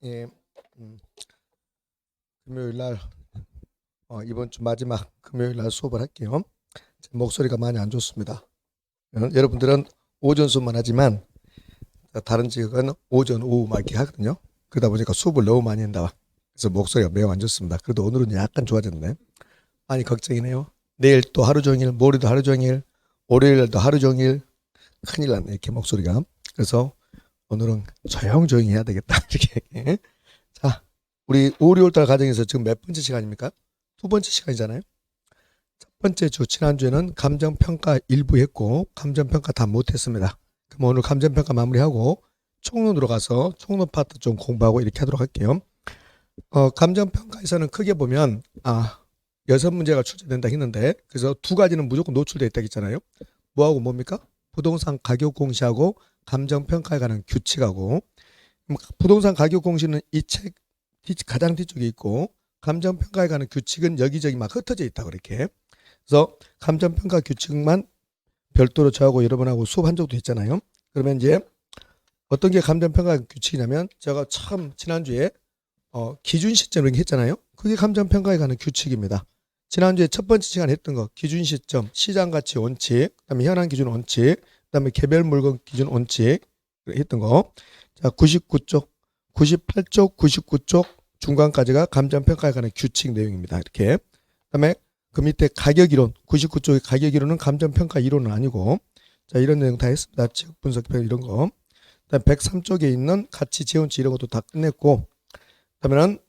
예, 금요일 날 이번 주 마지막 금요일 날 수업을 할게요. 제 목소리가 많이 안 좋습니다. 여러분들은 오전 수업만 하지만 다른 지역은 오전, 오후 막 이렇게 하거든요. 그러다 보니까 수업을 너무 많이 한다. 그래서 목소리가 매우 안 좋습니다. 그래도 오늘은 약간 좋아졌네. 많이 걱정이네요. 내일 또 하루 종일, 모레도 하루 종일, 월요일도 하루 종일 큰일 났네 이렇게 목소리가. 그래서 오늘은 조용조용히 해야 되겠다 이렇게. 자, 우리 5, 6월달 과정에서 지금 몇 번째 시간입니까? 두 번째 시간이잖아요. 첫 번째 주 지난주에는 감정평가 일부 했고 감정평가 다 못했습니다. 그럼 오늘 감정평가 마무리하고 총론으로 가서 총론 파트 좀 공부하고 이렇게 하도록 할게요. 감정평가에서는 크게 보면 6문제가 출제된다 했는데 그래서 두 가지는 무조건 노출되어 있다 했잖아요. 뭐하고 뭡니까? 부동산 가격 공시하고 감정평가에 관한 규칙하고, 부동산 가격 공시는 이 책 가장 뒤쪽에 있고 감정평가에 관한 규칙은 여기저기 막 흩어져 있다 그렇게. 그래서 감정평가 규칙만 별도로 저하고 여러분하고 수업한 적도 있잖아요. 그러면 이제 어떤 게 감정평가 규칙이냐면 제가 참 지난주에 기준 시점 이렇게 했잖아요. 그게 감정평가에 관한 규칙입니다. 지난주에 첫 번째 시간 했던 거 기준 시점, 시장가치 원칙, 그다음에 현황 기준 원칙, 그다음에 개별 물건 기준 원칙 했던 거. 자, 98쪽, 99쪽 중간까지가 감정평가에 관한 규칙 내용입니다. 이렇게. 그다음에 그 밑에 가격 이론, 99쪽의 가격 이론은 감정평가 이론은 아니고, 자, 이런 내용 다 했습니다. 지역 분석 이런 거. 그다음 103쪽에 있는 가치 재원치 이런 것도 다 끝냈고, 그다음에는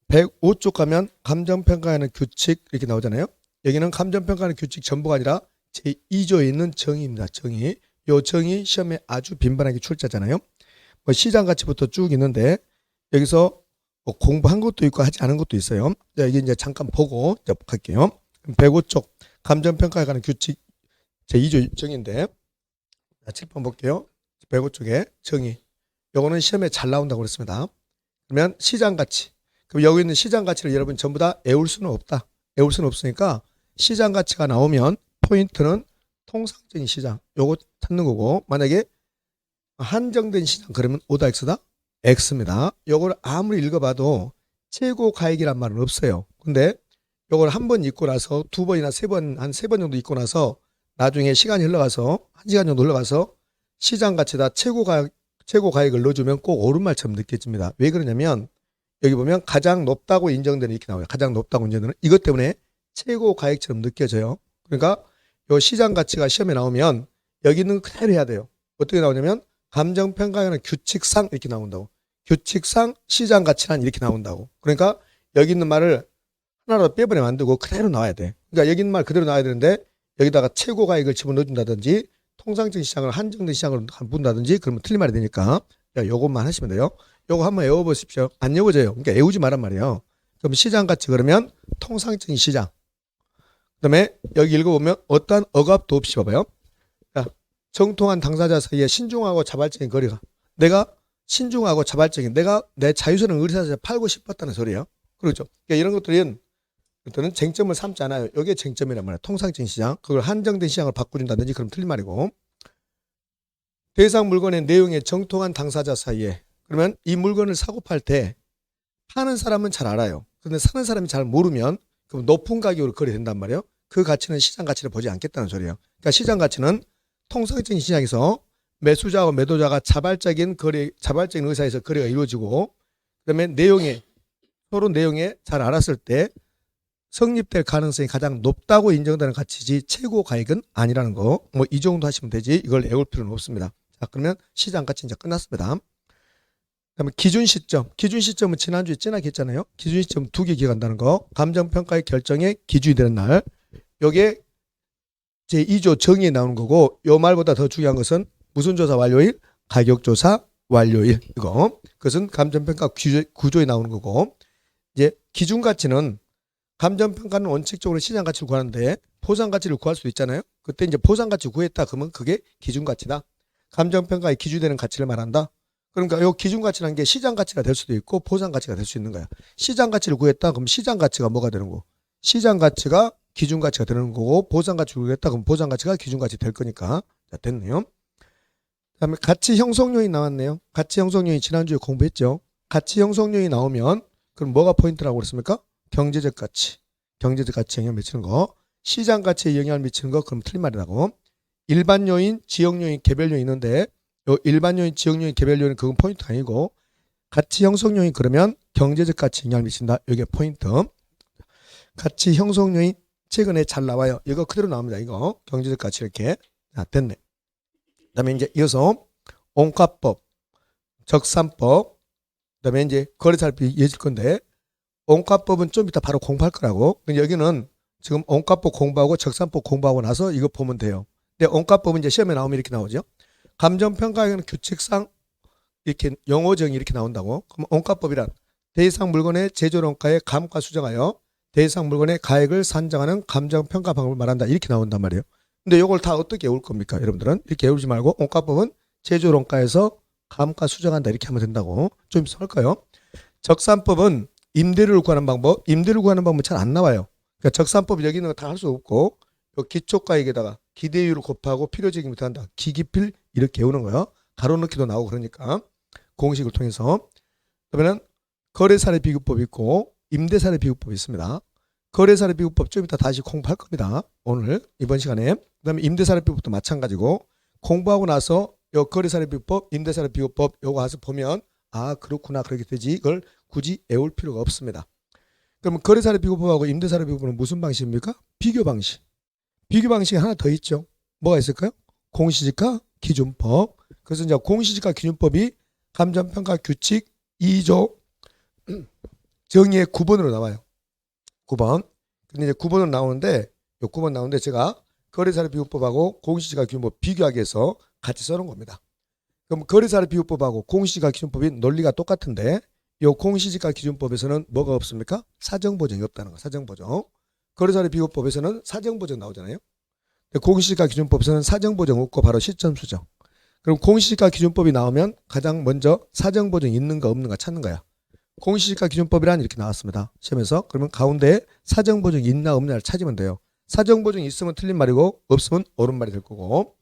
105쪽 가면 감정평가하는 규칙 이렇게 나오잖아요. 여기는 감정평가하는 규칙 전부가 아니라 제2조에 있는 정의입니다. 정의. 요 정의 시험에 아주 빈번하게 출제하잖아요. 시장 가치부터 쭉 있는데 여기서 공부한 것도 있고 하지 않은 것도 있어요. 자, 이게 이제 잠깐 보고 갈게요. 105쪽 감정평가에 관한 규칙 제2조 정의인데, 자, 7번 볼게요. 105쪽에 정의. 요거는 시험에 잘 나온다고 그랬습니다. 그러면 시장 가치. 그럼 여기 있는 시장 가치를 여러분 전부 다 외울 수는 없다. 외울 수는 없으니까 시장 가치가 나오면 포인트는 통상적인 시장. 요거 찾는 거고, 만약에 한정된 시장 그러면 오다 X다? X입니다. 요걸 아무리 읽어봐도 최고 가액이란 말은 없어요. 근데 요걸 한 번 읽고 나서 두 번이나 세 번, 한 세 번 정도 읽고 나서 나중에 시간이 흘러가서 1시간 정도 흘러가서 시장 가치다 최고 가액을 넣어주면 꼭 옳은 말처럼 느껴집니다. 왜 그러냐면 여기 보면 가장 높다고 인정되는 이렇게 나와요. 가장 높다고 인정되는 이것 때문에 최고 가액처럼 느껴져요. 그러니까 요 시장 가치가 시험에 나오면 여기는 그대로 해야 돼요. 어떻게 나오냐면 감정평가에는 규칙상 이렇게 나온다고. 규칙상 시장 가치란 이렇게 나온다고. 그러니까 여기 있는 말을 하나로 빼버려 만들고 그대로 나와야 돼. 그러니까 여기 있는 말 그대로 나와야 되는데 여기다가 최고 가액을 집어넣어준다든지 통상적인 시장을 한정된 시장으로 분다든지 그러면 틀린 말이 되니까 요것만 하시면 돼요. 요거 한번 외워보십시오. 안 외워져요. 그러니까 외우지 말란 말이에요. 그럼 시장 가치 그러면 통상적인 시장. 그다음에 여기 읽어보면 어떠한 억압도 없이 봐봐요. 자, 정통한 당사자 사이에 신중하고 자발적인 거래가. 내가 신중하고 자발적인, 내가 내 자유스러운 의사를 팔고 싶었다는 소리예요. 그렇죠. 그러니까 이런 것들은 쟁점을 삼지 않아요. 이게 쟁점이란 말이에요. 통상적인 시장. 그걸 한정된 시장을 바꿔준다든지 그럼 틀린 말이고. 대상 물건의 내용에 정통한 당사자 사이에. 그러면 이 물건을 사고 팔 때 파는 사람은 잘 알아요. 그런데 사는 사람이 잘 모르면 그럼 높은 가격으로 거래된단 말이에요. 그 가치는 시장 가치를 보지 않겠다는 소리예요. 그러니까 시장 가치는 통상적인 시장에서 매수자와 매도자가 자발적인 의사에서 거래가 이루어지고, 그다음에 서로 내용에 잘 알았을 때 성립될 가능성이 가장 높다고 인정되는 가치지 최고 가액은 아니라는 거. 이 정도 하시면 되지 이걸 외울 필요는 없습니다. 자, 그러면 시장 가치 이제 끝났습니다. 그다음에 기준 시점. 기준 시점은 지난주에 진하게 했잖아요. 기준 시점 2개 기억한다는 거. 감정평가의 결정에 기준이 되는 날. 요게 제2조 정의에 나오는 거고, 요 말보다 더 중요한 것은 무슨 조사 완료일? 가격조사 완료일. 이거. 그것은 감정평가 구조에 나오는 거고, 이제 기준가치는 감정평가는 원칙적으로 시장가치를 구하는데 포상가치를 구할 수도 있잖아요. 그때 이제 포상가치 구했다 그러면 그게 기준가치다. 감정평가의 기준되는 가치를 말한다. 그러니까 요 기준가치라는 게 시장가치가 될 수도 있고 포상가치가 될 수 있는 거야. 시장가치를 구했다 그럼 시장가치가 뭐가 되는 거고, 시장가치가 기준가치가 되는 거고, 보상가치를 구했다 그럼 보상가치가 기준가치 될 거니까. 자, 됐네요. 그 다음에 가치 형성 요인 나왔네요. 가치 형성 요인 지난주에 공부했죠. 가치 형성률이 나오면 그럼 뭐가 포인트라고 그랬습니까? 경제적 가치. 경제적 가치에 영향을 미치는 거. 시장 가치에 영향을 미치는 거 그럼 틀린 말이라고. 일반 요인, 지역 요인, 개별 요인 있는데 요 일반 요인, 지역 요인, 개별 요인 그건 포인트 아니고 가치 형성 요인 그러면 경제적 가치에 영향을 미친다. 이게 포인트. 가치 형성 요인 최근에 잘 나와요. 이거 그대로 나옵니다. 이거 경제적 가치 이렇게. 자, 됐네. 그다음에 이제 이어서 원가법, 적산법, 그다음에 이제 거래사를 이어질 건데 원가법은 좀 이따 바로 공부할 거라고. 근데 여기는 지금 원가법 공부하고 적산법 공부하고 나서 이거 보면 돼요. 근데 원가법은 이제 시험에 나오면 이렇게 나오죠. 감정평가에는 규칙상 이렇게 영어정이 이렇게 나온다고. 그럼 원가법이란 대상 물건의 제조원가의 감가 수정하여 대상 물건의 가액을 산정하는 감정평가 방법을 말한다. 이렇게 나온단 말이에요. 근데 이걸 다 어떻게 외울 겁니까? 여러분들은 이렇게 외우지 말고 원가법은 제조원가에서 감가 수정한다. 이렇게 하면 된다고. 좀 있으면 할까요? 적산법은 임대료를 구하는 방법. 임대료를 구하는 방법은 잘 안 나와요. 그러니까 적산법 여기는 다 할 수 없고 기초가액에다가 기대율을 곱하고 필요적인 못한다. 기기필 이렇게 외우는 거예요. 가로넣기도 나오고 그러니까 공식을 통해서. 그러면 거래사례 비교법이 있고 임대사례 비교법이 있습니다. 거래사례 비교법 좀 이따 다시 공부할 겁니다. 오늘 이번 시간에. 그다음에 임대사례 비교법도 마찬가지고 공부하고 나서 요 거래사례 비교법, 임대사례 비교법 요거 가서 보면 아 그렇구나 그렇게 되지 이걸 굳이 외울 필요가 없습니다. 그러면 거래사례 비교법하고 임대사례 비교법은 무슨 방식입니까? 비교 방식. 비교 방식이 하나 더 있죠. 뭐가 있을까요? 공시지가 기준법. 그래서 이제 공시지가 기준법이 감정평가 규칙 2조 정의의 9번으로 나와요. 9번. 근데 이제 9번으로 나오는데 요 9번 나오는데 제가 거래사례 비교법하고 공시지가 기준법 비교하기 위해서 같이 써놓은 겁니다. 그럼 거래사례 비교법하고 공시지가 기준법이 논리가 똑같은데 요 공시지가 기준법에서는 뭐가 없습니까? 사정보정이 없다는 거. 사정보정. 거래사례 비교법에서는 사정보정 나오잖아요. 공시지가 기준법에서는 사정보정 없고 바로 시점 수정. 그럼 공시지가 기준법이 나오면 가장 먼저 사정보정 있는가 없는가 찾는 거야. 공시지가 기준법이란 이렇게 나왔습니다. 시험에서. 그러면 가운데 사정보정이 있나 없나를 찾으면 돼요. 사정보정이 있으면 틀린 말이고 없으면 옳은 말이 될 거고.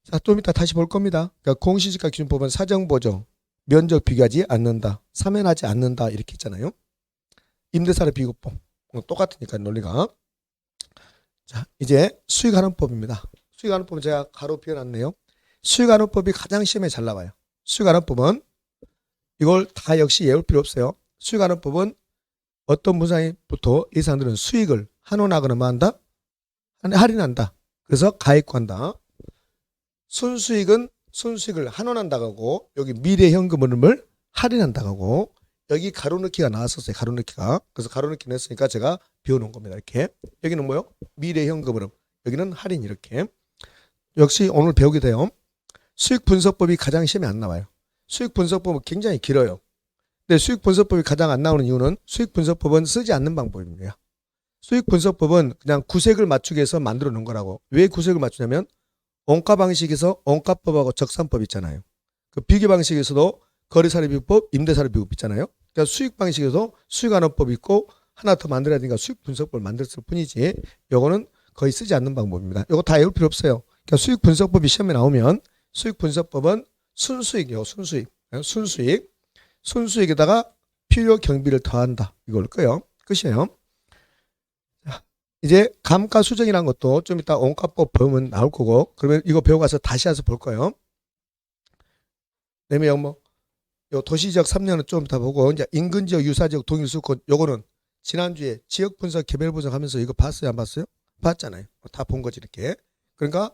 자, 좀 이따 다시 볼 겁니다. 그러니까 공시지가 기준법은 사정보정, 면적 비교하지 않는다, 사면하지 않는다 이렇게 있잖아요. 임대사례 비교법 똑같으니까 논리가. 자, 이제 수익환원법입니다. 수익환원법은 제가 가로 비워놨네요. 수익환원법이 가장 시험에 잘 나와요. 수익환원법은 이걸 다 역시 외울 필요 없어요. 수익환원법은 어떤 분야부터 이 사람들은 수익을 환원하거나 뭐 한다? 할인한다. 그래서 가액화한다. 순수익은 순수익을 환원한다고 하고 여기 미래현금 흐름을 할인한다고 하고 여기 가로넣기가 나왔었어요. 가로넣기가. 그래서 가로넣기 냈으니까 제가 비워놓은 겁니다. 이렇게. 여기는 뭐요? 미래현금 흐름. 여기는 할인 이렇게. 역시 오늘 배우게 돼요. 수익분석법이 가장 시험에 안 나와요. 수익분석법은 굉장히 길어요. 근데 수익분석법이 가장 안 나오는 이유는 수익분석법은 쓰지 않는 방법입니다. 수익분석법은 그냥 구색을 맞추기 위해서 만들어 놓은 거라고. 왜 구색을 맞추냐면 원가 방식에서 원가법하고 적산법 있잖아요. 그 비교 방식에서도 거래사례 비교법, 임대사례 비교법 있잖아요. 그러니까 수익 방식에서 수익환원법이 있고 하나 더 만들어야 되니까 수익분석법을 만들었을 뿐이지 요거는 거의 쓰지 않는 방법입니다. 요거 다 외울 필요 없어요. 그러니까 수익분석법이 시험에 나오면 수익분석법은 순수익이요. 순수익. 순수익. 순수익에다가 필요 경비를 더한다. 이걸 거요. 끝이에요. 이제 감가 수정이라는 것도 좀 이따 원가법 배우면 나올 거고 그러면 이거 배워가서 다시 와서 볼 거예요. 그다음에 뭐 요 도시지역 3년은 좀 이따 보고 이제 인근지역, 유사지역, 동일수권 요거는 지난주에 지역 분석, 개별 분석하면서 이거 봤어요, 안 봤어요? 봤잖아요. 다 본 거지 이렇게. 그러니까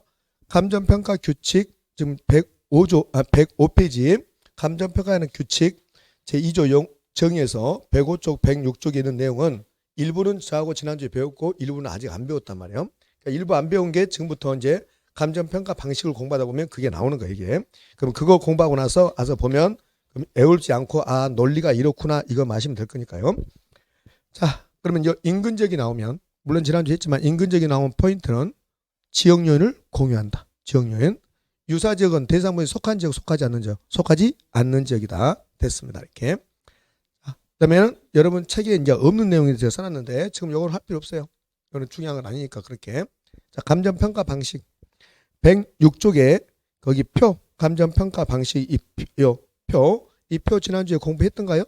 감정평가 규칙 지금 105페이지 감정평가하는 규칙 제2조 정의에서 105쪽, 106쪽에 있는 내용은 일부는 저하고 지난주에 배웠고 일부는 아직 안 배웠단 말이에요. 그러니까 일부 안 배운 게 지금부터 이제 감정평가 방식을 공부하다 보면 그게 나오는 거예요. 이게. 그럼 그거 공부하고 나서 보면 그럼 애울지 않고 아 논리가 이렇구나 이거 마시면 될 거니까요. 자 그러면 인근적이 나오면 물론 지난주에 했지만 인근적이 나오면 포인트는 지역요인을 공유한다. 지역요인. 유사지역은 대상분에 속한 지역 속하지 않는 지역 속하지 않는 지역이다. 됐습니다. 이렇게. 그다음에는 여러분 책에 이제 없는 내용이 제가 써놨는데 지금 이걸 할 필요 없어요. 이거는 중요한 건 아니니까 그렇게. 자 감정평가 방식 106쪽에 거기 표 감정평가 방식 이 표 이 표 지난주에 공부했던가요?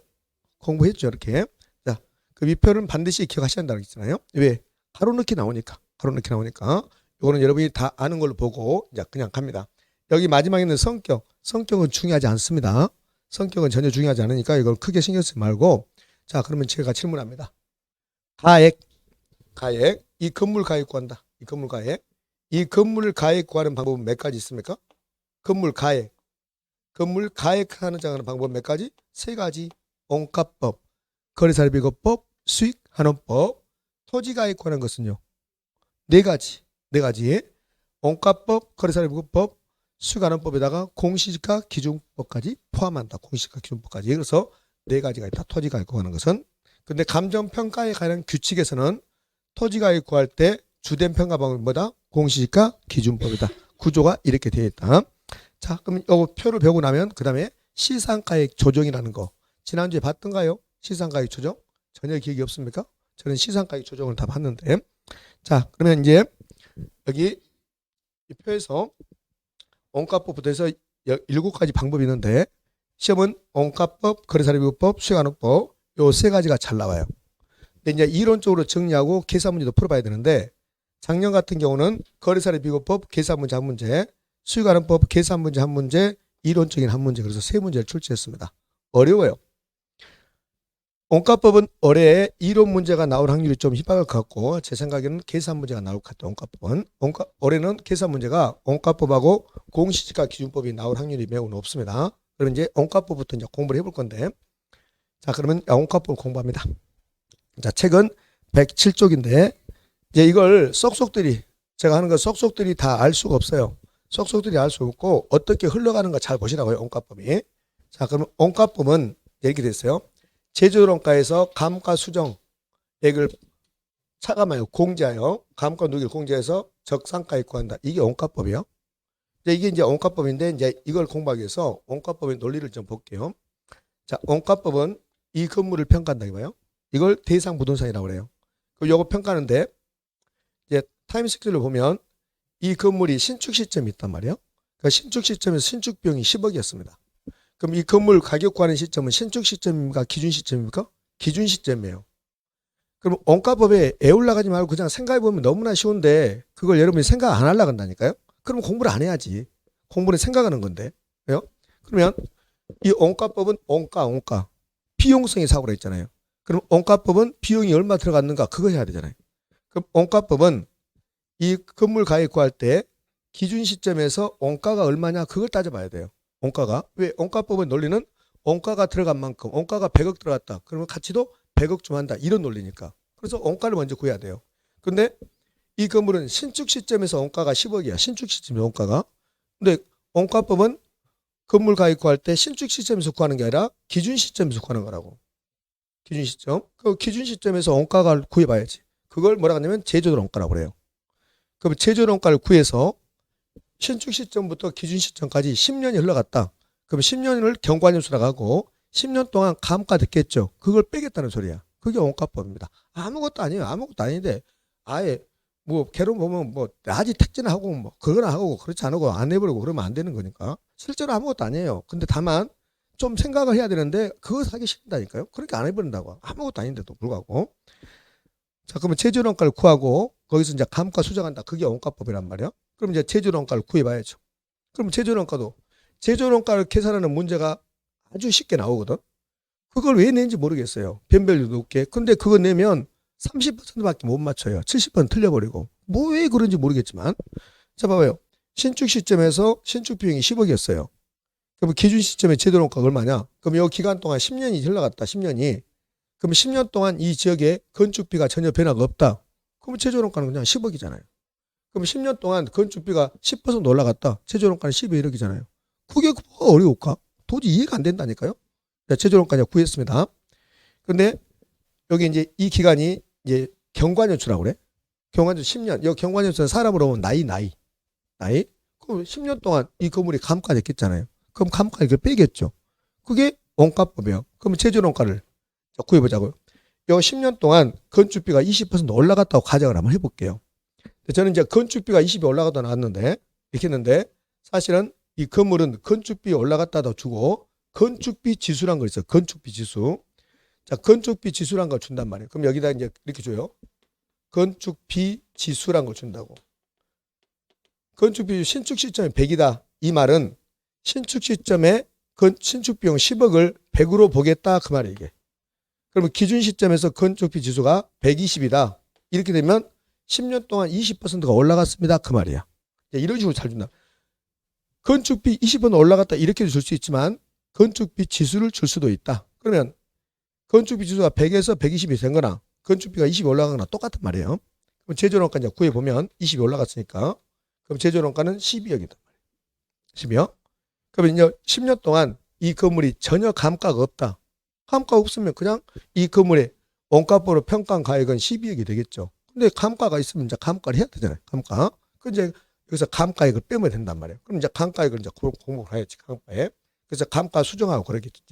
공부했죠, 이렇게. 자, 그럼 이 표는 반드시 기억하셔야 한다고 했잖아요. 왜? 가로 넣기 나오니까. 가로 넣기 나오니까. 이거는 여러분이 다 아는 걸로 보고 이제 그냥 갑니다. 여기 마지막에 있는 성격. 성격은 중요하지 않습니다. 성격은 전혀 중요하지 않으니까 이걸 크게 신경 쓰지 말고. 자, 그러면 제가 질문합니다. 가액. 이 건물 가액 구한다. 이 건물 가액. 이 건물 가액 구하는 방법은 몇 가지 있습니까? 건물 가액 하는 방법은 몇 가지? 세 가지. 원가법, 거래사례비교법, 수익환원법. 토지 가액 구하는 것은요? 네 가지. 원가법, 거래사례비교법, 수익환원법에다가 공시지가 기준법까지 포함한다. 공시지가 기준법까지. 그래서 네 가지가 있다. 토지 가액 구하는 것은. 근데 감정평가에 관한 규칙에서는 토지 가액 구할 때 주된 평가 방법이 뭐다? 공시지가 기준법이다. 구조가 이렇게 되어 있다. 자, 그럼 이 표를 배우고 나면 그 다음에 시상가액 조정이라는 거 지난주에 봤던가요? 시상가액 조정? 전혀 기억이 없습니까? 저는 시상가액 조정을 다 봤는데. 자, 그러면 이제 여기 이 표에서 원가법부터 해서 7가지 방법이 있는데 시험은 원가법, 거래사례비교법, 수익환원법 요 세 가지가 잘 나와요. 근데 이제 이론적으로 정리하고 계산 문제도 풀어봐야 되는데 작년 같은 경우는 거래사례비교법 계산 문제 한 문제, 수익환원법 계산 문제 한 문제, 이론적인 한 문제, 그래서 세 문제를 출제했습니다. 어려워요. 원가법은 올해 이론 문제가 나올 확률이 좀 희박할 것 같고 제 생각에는 계산 문제가 나올 것 같아요. 원가법은 올해는 계산 문제가 원가법하고 공시지가 기준법이 나올 확률이 매우 높습니다. 그럼 이제 원가법부터 이제 공부를 해볼 건데, 자, 그러면 원가법을 공부합니다. 자, 책은 107쪽인데 이제 이걸 쏙쏙들이 제가 하는 거 쏙쏙들이 다 알 수가 없어요. 쏙쏙들이 알 수 없고 어떻게 흘러가는가 잘 보시라고요. 원가법이. 자, 그러면 원가법은 이렇게 됐어요. 제조원가에서 감가수정액을 공제하여 감가 누기를 공제해서 적상가액 구한다. 이게 원가법이에요. 이게 이제 원가법인데 이제 이걸 공부하기 위해서 원가법의 논리를 좀 볼게요. 자, 원가법은 이 건물을 평가한다 이거예요. 이걸 대상 부동산이라고 그래요. 그럼 요거 평가하는데 이제 타임 스케줄을 보면 이 건물이 신축 시점이 있단 말이에요. 그러니까 신축 시점에서 신축 비용이 10억이었습니다. 그럼 이 건물 가격 구하는 시점은 신축 시점입니까? 기준 시점입니까? 기준 시점이에요. 그럼 원가법에 애올라가지 말고 그냥 생각해보면 너무나 쉬운데 그걸 여러분이 생각 안 하려고 한다니까요? 그럼 공부를 안 해야지. 공부는 생각하는 건데. 왜요? 그러면 이 원가법은 원가. 비용성의 사고라 했잖아요. 그럼 원가법은 비용이 얼마 들어갔는가 그거 해야 되잖아요. 그럼 원가법은 이 건물 가액 구할 때 기준 시점에서 원가가 얼마냐 그걸 따져봐야 돼요. 원가가. 왜? 원가법의 논리는 원가가 들어간 만큼 원가가 100억 들어갔다. 그러면 가치도 100억 좀 한다. 이런 논리니까. 그래서 원가를 먼저 구해야 돼요. 근데 이 건물은 신축 시점에서 원가가 10억이야. 신축 시점의 원가가. 근데 원가법은 건물 가액 구할 때 신축 시점에서 구하는 게 아니라 기준 시점에서 구하는 거라고. 기준 시점. 그 기준 시점에서 원가를 구해봐야지. 그걸 뭐라고 하냐면 제조원 원가라고 그래요. 그럼 제조원 원가를 구해서 신축 시점부터 기준 시점까지 10년이 흘러갔다. 그럼 10년을 경과년수라고 하고 10년 동안 감가됐겠죠. 그걸 빼겠다는 소리야. 그게 원가법입니다. 아무것도 아니에요. 아무것도 아닌데 아예 뭐 개론 보면 뭐 낮이 택지나 하고 뭐 그거나 하고 그렇지 않고 안 해버리고 그러면 안 되는 거니까. 실제로 아무것도 아니에요. 근데 다만 좀 생각을 해야 되는데 그거 하기 싫다니까요. 그렇게 안 해버린다고. 아무것도 아닌데도 불구하고. 자, 그러면 제조원 원가를 구하고 거기서 이제 감가 수정한다. 그게 원가법이란 말이야. 그럼 이제 제조원 원가를 구해봐야죠. 그럼 제조원 원가를 계산하는 문제가 아주 쉽게 나오거든. 그걸 왜 낸지 모르겠어요. 변별률 높게. 근데 그거 내면 30%밖에 못 맞춰요. 70% 틀려버리고. 뭐 왜 그런지 모르겠지만. 자, 봐봐요. 신축 시점에서 신축 비용이 10억이었어요. 그럼 기준 시점에 제조원 원가가 얼마냐? 그럼 이 기간 동안 10년이 흘러갔다. 10년이. 그럼 10년 동안 이 지역에 건축비가 전혀 변화가 없다. 그럼 제조원 원가는 그냥 10억이잖아요. 그럼 10년 동안 건축비가 10% 올라갔다. 제조원 원가는 11억이잖아요. 그게 뭐가 어려울까? 도저히 이해가 안 된다니까요. 제조원 원가 구했습니다. 근데 여기 이제 이 기간이 이제 경과년수라고 그래. 경과년수 10년. 이 경과년수는 사람으로 보면 나이. 그럼 10년 동안 이 건물이 감가됐겠잖아요. 그럼 감가 이걸 빼겠죠. 그게 원가법이에요. 그럼 제조원 원가를 구해보자고요. 이 10년 동안 건축비가 20% 올라갔다고 가정을 한번 해볼게요. 저는 이제 건축비가 20이 올라가다 나왔는데 이렇게 했는데 사실은 이 건물은 건축비 올라갔다도 주고 건축비 지수란 거 있어요. 건축비 지수. 자, 건축비 지수란 걸 준단 말이에요. 그럼 여기다 이제 이렇게 줘요. 건축비 지수란 걸 준다고. 건축비 신축 시점이 100이다. 이 말은 신축 시점에 신축 비용 10억을 100으로 보겠다 그 말이에요, 이게. 그러면 기준 시점에서 건축비 지수가 120이다. 이렇게 되면 10년 동안 20%가 올라갔습니다. 그 말이야. 이런 식으로 잘 준다. 건축비 20% 올라갔다 이렇게 줄 수 있지만 건축비 지수를 줄 수도 있다. 그러면 건축비 지수가 100에서 120이 된 거나 건축비가 20이 올라간 거나 똑같은 말이에요. 그럼 제조원가 이제 구해보면 20이 올라갔으니까 그럼 제조원가는 12억이다. 12억. 그러면 이제 10년 동안 이 건물이 전혀 감가가 없다. 감가가 없으면 그냥 이 건물의 원가법으로 평가한 가액은 12억이 되겠죠. 근데 감가가 있으면 이제 감가를 해야 되잖아요. 감가. 그 이제 여기서 감가액을 빼면 된단 말이에요. 그럼 이제 감가액을 이제 공부를 해야지. 감가액. 그래서 감가 수정하고 그러겠지.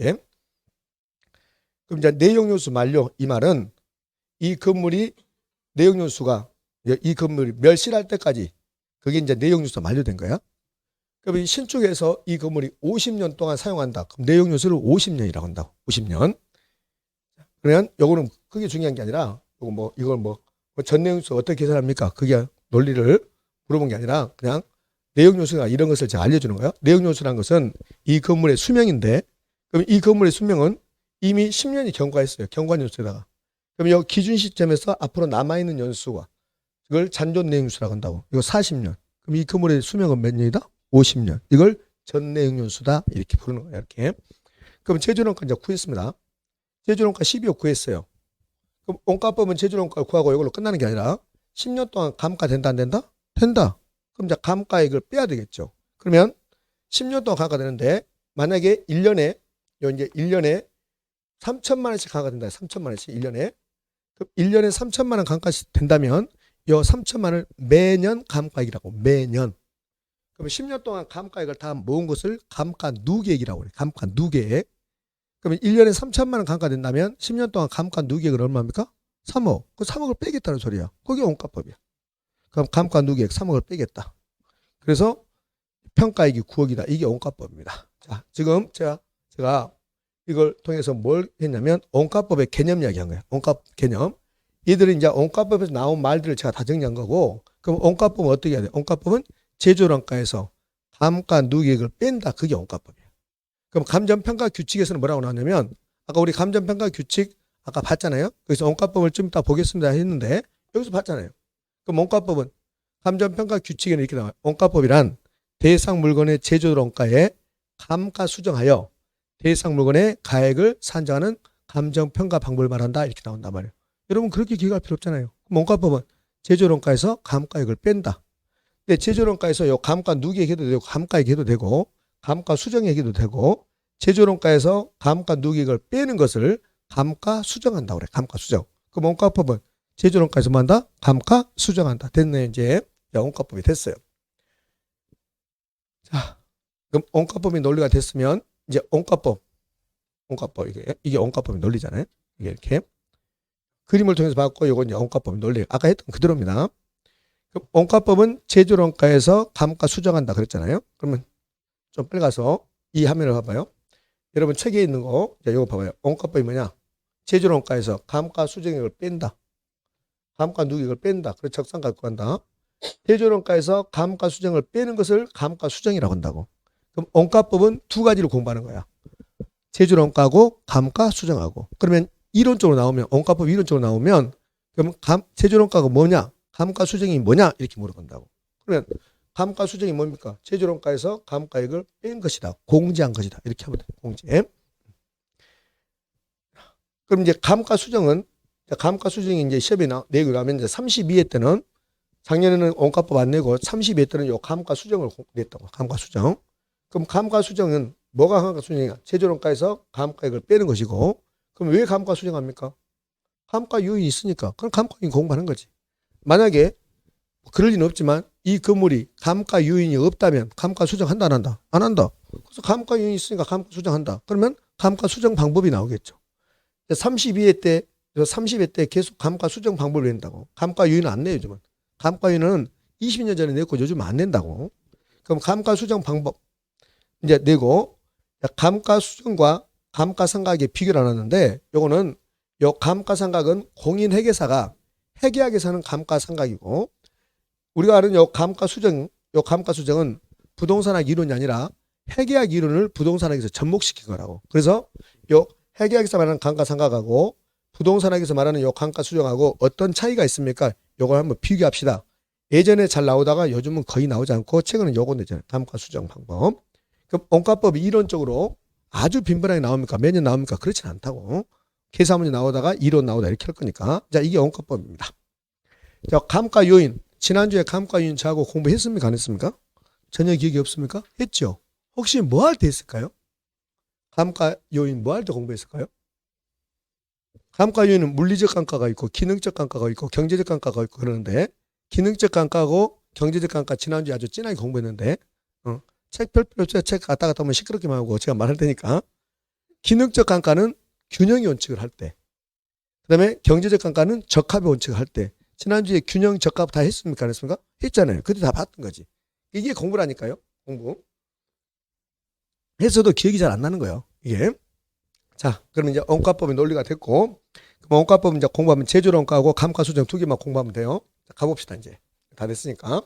그럼 이제 내용요수 만료 이 말은 이 건물이 내용요수가 이 건물이 멸실할 때까지 그게 이제 내용요수가 만료된 거야. 그럼 이 신축에서 이 건물이 50년 동안 사용한다. 그럼 내용요수를 50년이라고 한다고. 50년. 그러면 요거는 그게 중요한 게 아니라 이걸 전내용요수 어떻게 계산합니까? 그게 논리를 물어본 게 아니라 그냥 내용요수가 이런 것을 제가 알려주는 거예요. 내용요수라는 것은 이 건물의 수명인데 그럼 이 건물의 수명은 이미 10년이 경과했어요. 경과연수에다가. 그럼 이 기준 시점에서 앞으로 남아있는 연수가 이걸 잔존 내용요수라고 한다고. 이거 40년. 그럼 이 건물의 수명은 몇 년이다? 50년. 이걸 전내용연수다. 이렇게 부르는 거예요. 이렇게. 그럼 제조원가 이제 구했습니다. 제조원가 12억 구했어요. 그럼 원가법은 제조원가를 구하고 이걸로 끝나는 게 아니라 10년 동안 감가 된다 안 된다? 된다. 그럼 이제 감가액을 빼야 되겠죠. 그러면 10년 동안 감가 되는데 만약에 1년에 이제 1년에 3천만 원씩 감가 된다. 3천만 원씩 1년에. 그럼 1년에 3천만 원 감가 된다면 이 3천만 원을 매년 감가액이라고. 매년. 그럼 10년 동안 감가액을 다 모은 것을 감가 누계액이라고 그래. 감가 누계액. 그러면 1년에 3천만 원 감가된다면 10년 동안 감가 누계액은 얼마입니까? 3억. 그 3억을 빼겠다는 소리야. 그게 원가법이야. 그럼 감가 누계액 3억을 빼겠다. 그래서 평가액이 9억이다. 이게 원가법입니다. 자, 지금 제가 이걸 통해서 뭘 했냐면 원가법의 개념 이야기한 거예요. 원가법 개념. 얘들은 이제 원가법에서 나온 말들을 제가 다 정리한 거고 그럼 원가법은 어떻게 해야 돼? 원가법은 제조원가에서 감가 누계액을 뺀다. 그게 원가법이에요. 그럼 감정평가 규칙에서는 뭐라고 나왔냐면 아까 우리 감정평가 규칙 아까 봤잖아요. 그래서 원가법을 좀 이따 보겠습니다 했는데 여기서 봤잖아요. 그럼 원가법은 감정평가 규칙에는 이렇게 나와요. 원가법이란 대상 물건의 제조원가에 감가 수정하여 대상 물건의 가액을 산정하는 감정평가 방법을 말한다. 이렇게 나온단 말이에요. 여러분 그렇게 기억할 필요 없잖아요. 원가법은 제조원가에서 감가액을 뺀다. 근데 제조원가에서 요 감가 누계액 해도 되고 감가액 해도 되고 감가 수정액 해도 되고 제조원가에서 감가 누계액을 빼는 것을 감가 수정한다고 그래. 감가 수정. 그럼 원가법은 제조원가에서 뭐 한다? 감가 수정한다. 됐네. 이제 원가법이 됐어요. 자, 그럼 원가법이 논리가 됐으면 이제 원가법 이게 원가법의 논리잖아요. 이게 이렇게 그림을 통해서 봤고 이건 이제 원가법의 논리. 아까 했던 그대로입니다. 그럼 원가법은 제조원가에서 감가 수정한다 그랬잖아요. 그러면 좀 빨리 가서 이 화면을 봐봐요. 여러분 책에 있는 거 이거 봐봐요. 원가법이 뭐냐? 제조원가에서 감가 수정액을 뺀다. 감가 누계액을 뺀다. 그래서 적상 갖고 간다. 제조원가에서 감가 수정을 빼는 것을 감가 수정이라고 한다고. 그럼 원가법은 두 가지를 공부하는 거야. 제조원가하고 감가 수정하고. 그러면 이론적으로 나오면 원가법 이론적으로 나오면 그럼 제조원가가 뭐냐? 감가 수정이 뭐냐? 이렇게 물어본다고. 그러면 감가 수정이 뭡니까? 제조원가에서 감가액을 뺀 것이다. 공제한 것이다. 이렇게 하면 돼. 공제. 그럼 이제 감가 수정은 이제 시험에 내고 나면 이제 32회 때는 작년에는 원가법 안 내고 32회 때는 요 감가 수정을 냈다고. 감가 수정. 그럼 감가 수정은 뭐가 감가 수정이냐? 제조원가에서 감가액을 빼는 것이고 그럼 왜 감가 수정합니까? 감가 요인이 있으니까. 그럼 감가 요인 공부하는 거지. 만약에 그럴 리는 없지만 이 건물이 감가 요인이 없다면 감가 수정한다 안 한다? 안 한다. 그래서 감가 요인이 있으니까 감가 수정한다. 그러면 감가 수정 방법이 나오겠죠. 32회 때 계속 감가 수정 방법을 낸다고. 감가 요인은 안 내요 요즘은. 감가 요인은 20년 전에 냈고 요즘 안 낸다고. 그럼 감가 수정 방법 이제 내고 자, 감가수정과 감가상각의 비교를 나눴는데 요거는 요 감가상각은 공인회계사가 회계학에서 하는 감가상각이고 우리가 아는 요 감가수정은 부동산학 이론이 아니라 회계학 이론을 부동산학에서 접목시킨 거라고. 그래서 요 회계학에서 말하는 감가상각하고 부동산학에서 말하는 요 감가수정하고 어떤 차이가 있습니까? 요걸 한번 비교합시다. 예전에 잘 나오다가 요즘은 거의 나오지 않고 최근에 요거 내잖아요. 감가수정 방법. 그럼 원가법이 이론적으로 아주 빈번하게 나옵니까? 매년 나옵니까? 그렇진 않다고. 계산문이 나오다가 이론 나오다 이렇게 할 거니까. 자, 이게 원가법입니다. 자, 감가 요인. 지난주에 감가 요인 저하고 공부했습니까? 안 했습니까? 전혀 기억이 없습니까? 했죠. 혹시 뭐 할 때 했을까요? 감가 요인 뭐 할 때 공부했을까요? 감가 요인은 물리적 감가가 있고 기능적 감가가 있고 경제적 감가가 있고 그러는데 기능적 감가하고 경제적 감가 지난주에 아주 진하게 공부했는데 책 펼 필요 없어요. 책 갔다 갔다 하면 시끄럽게만 하고 제가 말할 테니까. 기능적 감가는 균형의 원칙을 할 때. 그 다음에 경제적 감가는 적합의 원칙을 할 때. 지난주에 균형, 적합 다 했습니까? 안 했습니까? 했잖아요. 그때 다 봤던 거지. 이게 공부라니까요. 공부. 했어도 기억이 잘 안 나는 거예요. 이게. 자, 그러면 이제 원가법의 논리가 됐고, 그럼 원가법 이제 공부하면 제조원가하고 감가수정 두 개만 공부하면 돼요. 자, 가봅시다, 이제. 다 됐으니까.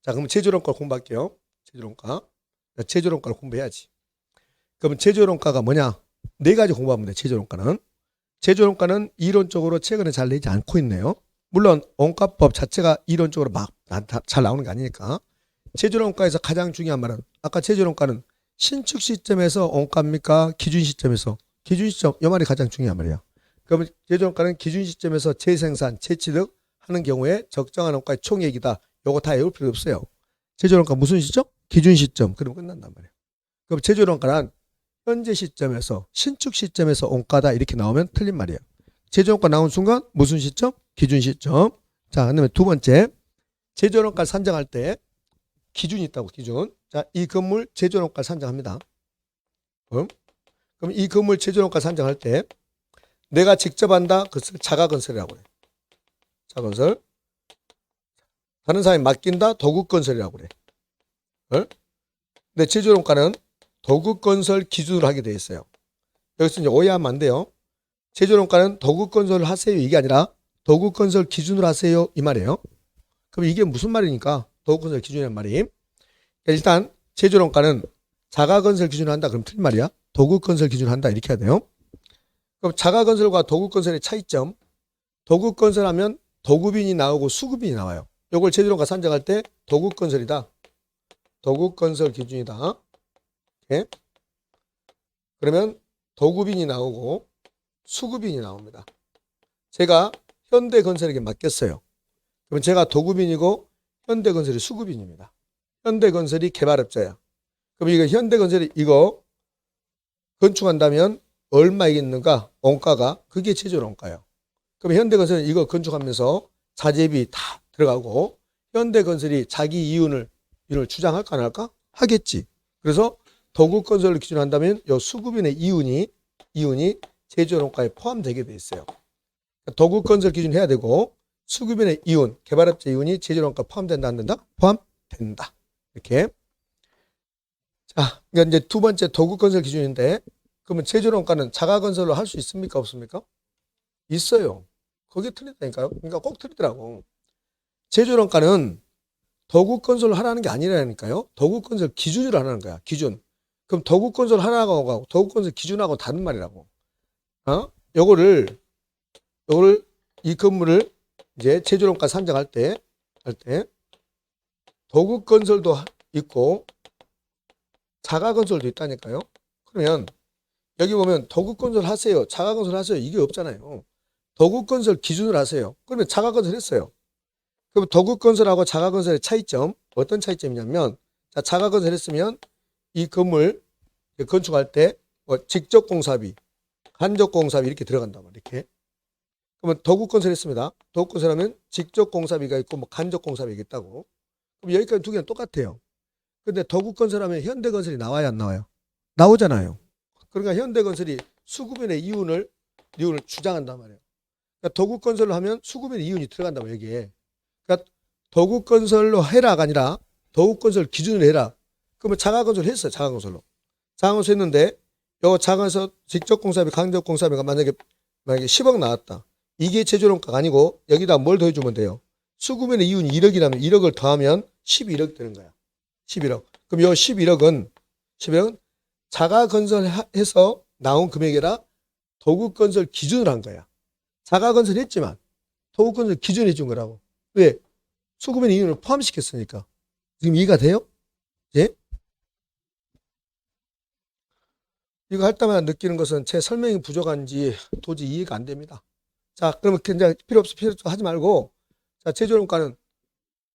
자, 그럼 제조원가 공부할게요. 제조원가. 제조원가를 공부해야지. 그러면 제조원가가 뭐냐? 네 가지 공부하면 돼, 제조원가는. 제조원가는 이론적으로 최근에 잘 내지 않고 있네요. 물론 원가법 자체가 이론적으로 막 잘 나오는 게 아니니까. 제조원가에서 가장 중요한 말은 아까 제조원가는 신축 시점에서 원가입니까? 기준 시점에서? 기준 시점, 이 말이 가장 중요한 말이야. 그러면 제조원가는 기준 시점에서 재생산, 재취득 하는 경우에 적정한 원가의 총액이다. 요거 다 외울 필요 없어요. 제조원가 무슨 시점? 기준 시점. 그러면 끝난단 말이에요. 그럼 제조원가는 현재 시점에서 신축 시점에서 원가다 이렇게 나오면 틀린 말이에요. 제조원가 나온 순간 무슨 시점? 기준 시점. 자, 그다음에 두 번째 제조원가 산정할 때 기준이 있다고. 기준. 자, 이 건물 제조원가 산정합니다. 그럼 이 건물 제조원가 산정할 때 내가 직접 한다. 그것을 자가건설이라고 해요. 자가건설. 다른 사람이 맡긴다. 도급건설이라고 그래. 근데 제조원가는 도급건설 기준으로 하게 되어 있어요. 여기서 이제 오해하면 안 돼요. 제조원가는 도급건설을 하세요. 이게 아니라 도급건설 기준으로 하세요. 이 말이에요. 그럼 이게 무슨 말이니까? 도급건설 기준이란 말이. 일단 제조원가는 자가건설 기준으로 한다. 그럼 틀린 말이야. 도급건설 기준으로 한다. 이렇게 해야 돼요. 그럼 자가건설과 도급건설의 차이점. 도급건설하면 도급인이 나오고 수급인이 나와요. 이걸 제조원가 산정할 때 도급건설이다. 도급건설 기준이다. 예? 그러면 도급인이 나오고 수급인이 나옵니다. 제가 현대건설에게 맡겼어요. 그럼 제가 도급인이고 현대건설이 수급인입니다. 현대건설이 개발업자야. 그럼 이거 현대건설이 이거 건축한다면 얼마이겠는가? 원가가 그게 제조원가예요. 그럼 현대건설은 이거 건축하면서 자재비 다 들어가고 현대건설이 자기 이윤을 주장할까 안 할까? 하겠지. 그래서 도급건설을 기준으로 한다면 이 수급인의 이윤이 제조원가에 포함되게 돼 있어요. 도급건설 기준 해야 되고 수급인의 이윤, 개발업자 이윤이 제조원가 포함된다 안 된다? 포함된다. 이렇게. 자, 그러니까 이제 두 번째 도급건설 기준인데 그러면 제조원가는 자가건설로 할 수 있습니까? 없습니까? 있어요. 거기에 틀린다니까요. 그러니까 꼭 틀리더라고. 제조원가는 도급건설을 하라는 게 아니라니까요. 도급건설 기준으로 하라는 거야. 기준. 그럼 도급건설 하나하고 도급건설 기준하고 다른 말이라고. 요거를 이 건물을 이제 제조원가 산정할 때 도급건설도 있고 자가건설도 있다니까요. 그러면 여기 보면 도급건설 하세요. 자가건설 하세요. 이게 없잖아요. 도급건설 기준으로 하세요. 그러면 자가건설 했어요. 그럼 도급건설하고 자가건설의 차이점 어떤 차이점이냐면 자, 자가건설 했으면 이 건물 건축할 때 직접 공사비, 간접 공사비 이렇게 들어간단 말이에요. 이렇게. 그러면 도급건설 했습니다. 도급건설하면 직접 공사비가 있고 뭐 간접 공사비가 있다고. 그럼 여기까지 두 개는 똑같아요. 근데 도급건설하면 현대건설이 나와야 안 나와요? 나오잖아요. 그러니까 현대건설이 수급인의 이윤을 주장한단 말이에요. 그러니까 도급건설을 하면 수급인의 이윤이 들어간단 말이에요. 여기에. 그러니까 도급건설로 해라가 아니라 도급건설 기준으로 해라. 그러면 자가건설 했어요. 자가건설로. 자가건설 했는데 요 자가건설 직접공사비 간접공사비가 만약에 10억 나왔다. 이게 제조원가가 아니고 여기다 뭘 더해주면 돼요. 수급면의 이윤이 1억이라면 1억을 더하면 11억 되는 거야. 11억. 그럼 요 11억은 자가건설해서 나온 금액이라 도급건설 기준으로 한 거야. 자가건설 했지만 도급건설 기준으로 해준 거라고. 왜? 수급면의 이윤을 포함시켰으니까. 지금 이해가 돼요? 예? 이거 할 때마다 느끼는 것은 제 설명이 부족한지 도저히 이해가 안 됩니다. 자, 그러면 그냥 필요 하지 말고, 자, 제조원가는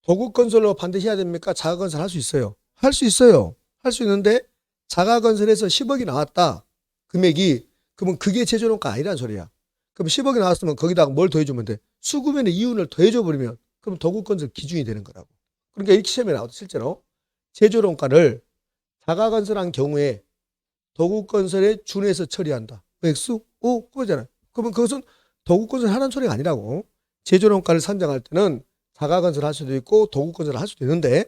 도급건설로 반드시 해야 됩니까? 자가건설 할 수 있어요. 할 수 있어요. 할 수 있는데, 자가건설에서 10억이 나왔다. 금액이, 그러면 그게 제조원가 아니란 소리야. 그럼 10억이 나왔으면 거기다가 뭘 더해주면 돼? 수급면의 이윤을 더해줘버리면, 그럼 도급건설 기준이 되는 거라고. 그러니까 이렇게 시험에 나와도 실제로 제조원가를 자가건설한 경우에 도급건설에 준해서 처리한다. 액수? 오, 그거잖아요. 그러면 그것은 도급건설 하는 소리가 아니라고. 제조원가를 산정할 때는 자가건설 할 수도 있고 도급건설 할 수도 있는데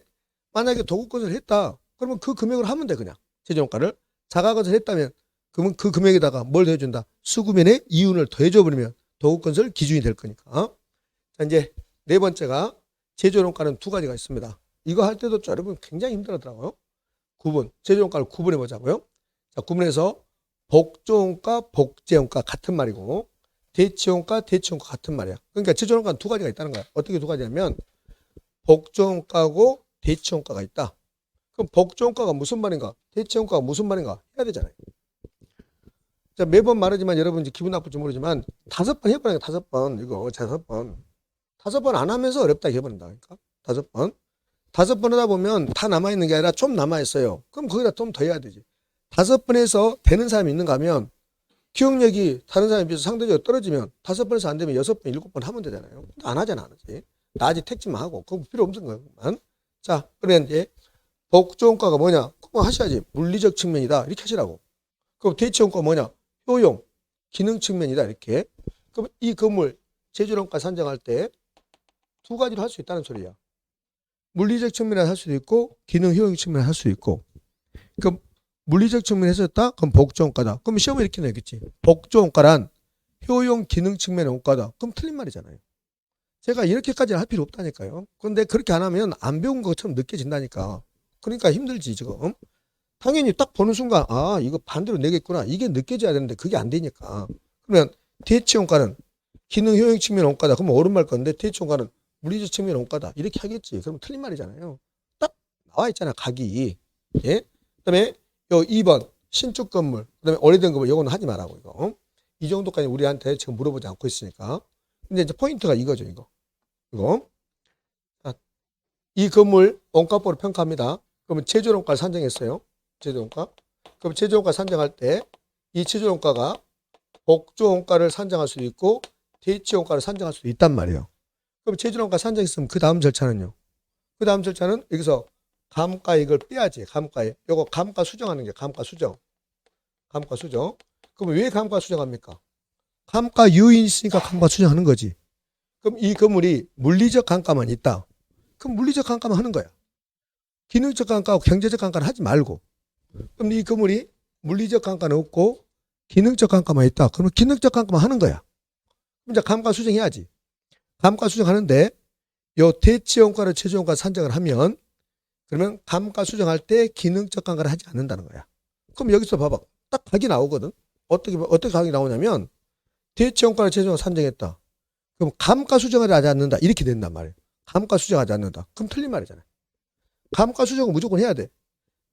만약에 도급건설 했다. 그러면 그 금액으로 하면 돼 그냥. 제조원가를. 자가건설 했다면 그러면 그 금액에다가 뭘 더해준다. 수급면의 이윤을 더해줘버리면 도급건설 기준이 될 거니까. 자, 이제 네 번째가 제조원가는 두 가지가 있습니다. 이거 할 때도 여러분 굉장히 힘들었더라고요. 구분. 제조원가를 구분해 보자고요. 자, 구분해서 복조원가, 복제원가 같은 말이고 대치원가, 대치원가 같은 말이야. 그러니까 제조원가는 두 가지가 있다는 거야. 어떻게 두 가지냐면 복조원가고 대치원가가 있다. 그럼 복조원가가 무슨 말인가? 대치원가가 무슨 말인가? 해야 되잖아요. 자, 매번 말하지만 여러분 이제 기분 나쁠지 모르지만 5번 해보라니까 5번. 이거 5번. 5번 안 하면서 어렵다 해버린다. 그러니까 5번. 5번 하다 보면 다 남아있는 게 아니라 좀 남아있어요. 그럼 거기다 좀 더 해야 되지. 5번 해서 되는 사람이 있는가 하면 기억력이 다른 사람에 비해서 상대적으로 떨어지면 5번에서 안 되면 6번, 7번 하면 되잖아요. 안 하잖아, 안 하지. 나아지 택지만 하고. 그거 필요 없는 거만. 자, 그러면 이제 복조원가가 뭐냐? 그거 하셔야지. 물리적 측면이다. 이렇게 하시라고. 그럼 대치원가가 뭐냐? 효용, 기능 측면이다. 이렇게. 그럼 이 건물 제조원가 산정할 때 두 가지로 할 수 있다는 소리야. 물리적 측면에서 할 수도 있고 기능 효용 측면에서 할 수 있고. 그럼 물리적 측면에서 했다? 그럼 복조원가다. 그럼 시험에 이렇게 내겠지. 복조원가란 효용 기능 측면의 원가다. 그럼 틀린 말이잖아요. 제가 이렇게까지는 할 필요 없다니까요. 그런데 그렇게 안 하면 안 배운 것처럼 느껴진다니까. 그러니까 힘들지 지금. 당연히 딱 보는 순간 아 이거 반대로 내겠구나. 이게 느껴져야 되는데 그게 안 되니까. 그러면 대치원가는 기능 효용 측면 원가다. 그러면 옳은 말 건데 대치원가는 물리적 측면 원가다. 이렇게 하겠지. 그럼 틀린 말이잖아요. 딱 나와 있잖아 각이. 예? 그다음에 요 2번 신축 건물, 그다음에 오래된 건물 요거는 하지 말라고 이거. 이 정도까지 우리한테 지금 물어보지 않고 있으니까. 근데 이제 포인트가 이거죠, 이거. 자, 이 건물 원가법으로 평가합니다. 그러면 제조원가를 산정했어요. 제조원가. 그럼 제조원가 산정할 때 이 제조원가가 복조원가를 산정할 수도 있고 대치원가를 산정할 수도 있단 말이에요. 그럼 제조원가 산정했으면 그 다음 절차는요. 그 다음 절차는 여기서 감가 이걸 빼야지. 감가에. 요거 감가 수정하는 게 감가 수정. 감가 수정. 그럼 왜 감가 수정합니까? 감가 요인이 있으니까 감가 수정하는 거지. 그럼 이 건물이 물리적 감가만 있다. 그럼 물리적 감가만 하는 거야. 기능적 감가하고 경제적 감가는 하지 말고. 그럼 이 건물이 물리적 감가는 없고 기능적 감가만 있다. 그러면 기능적 감가만 하는 거야. 그럼 이제 감가 수정해야지. 감가 수정하는데 요 대치원가를 최저원가 산정을 하면 그러면 감가 수정할 때 기능적 감가를 하지 않는다는 거야. 그럼 여기서 봐봐. 딱 각이 나오거든. 어떻게 각이 나오냐면 대치원가를 최저원가 산정했다. 그럼 감가 수정을 하지 않는다. 이렇게 된단 말이에요. 감가 수정하지 않는다. 그럼 틀린 말이잖아요. 감가 수정은 무조건 해야 돼.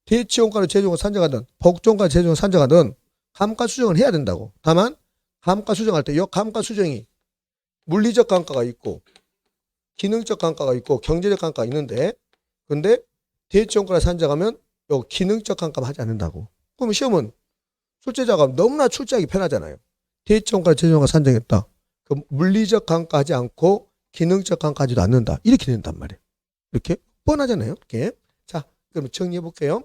대치원가를 최저원가 산정하든 복조원가를 최저원가 산정하든 감가 수정을 해야 된다고. 다만 감가 수정할 때 이 감가 수정이 물리적 감가가 있고 기능적 감가가 있고 경제적 감가가 있는데 근데 대치원가를 산정하면 요 기능적 감가만 하지 않는다고. 그럼 시험은 출제자가 너무나 출제하기 편하잖아요. 대치원가를 최저원가 산정했다. 그럼 물리적 감가하지 않고 기능적 감가하지도 않는다. 이렇게 된단 말이에요. 이렇게 뻔하잖아요. 이렇게. 자, 그럼 정리해 볼게요.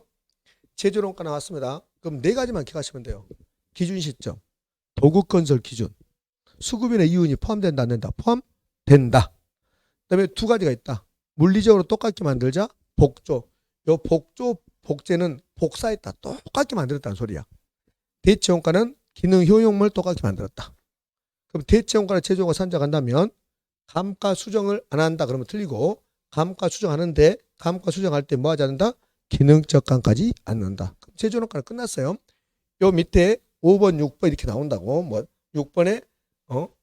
제조원가 나왔습니다. 그럼 네 가지만 기억하시면 돼요. 기준 시점, 도급건설 기준, 수급인의 이윤이 포함된다 안 된다? 포함된다. 그다음에 두 가지가 있다. 물리적으로 똑같게 만들자. 복조. 요 복조 복제는 복사했다. 똑같게 만들었다는 소리야. 대체원가는 기능 효용을 똑같게 만들었다. 그럼 대체원가를 제조가 산정한다면 감가 수정을 안 한다 그러면 틀리고, 감가 수정하는데 감가 수정할 때 뭐 하지 않는다? 기능적 감까지 안 넣는다. 그럼 제조원가는 끝났어요. 요 밑에 5번, 6번 이렇게 나온다고. 뭐 6번에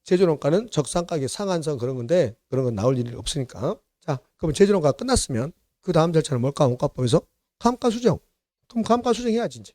제조원가는 적산가격 상한선 그런 건데 그런 건 나올 일이 없으니까. 자, 그러면 제조원가가 끝났으면 그 다음 절차는 뭘까? 원가법에서 감가 수정. 그럼 감가 수정해야지 이제.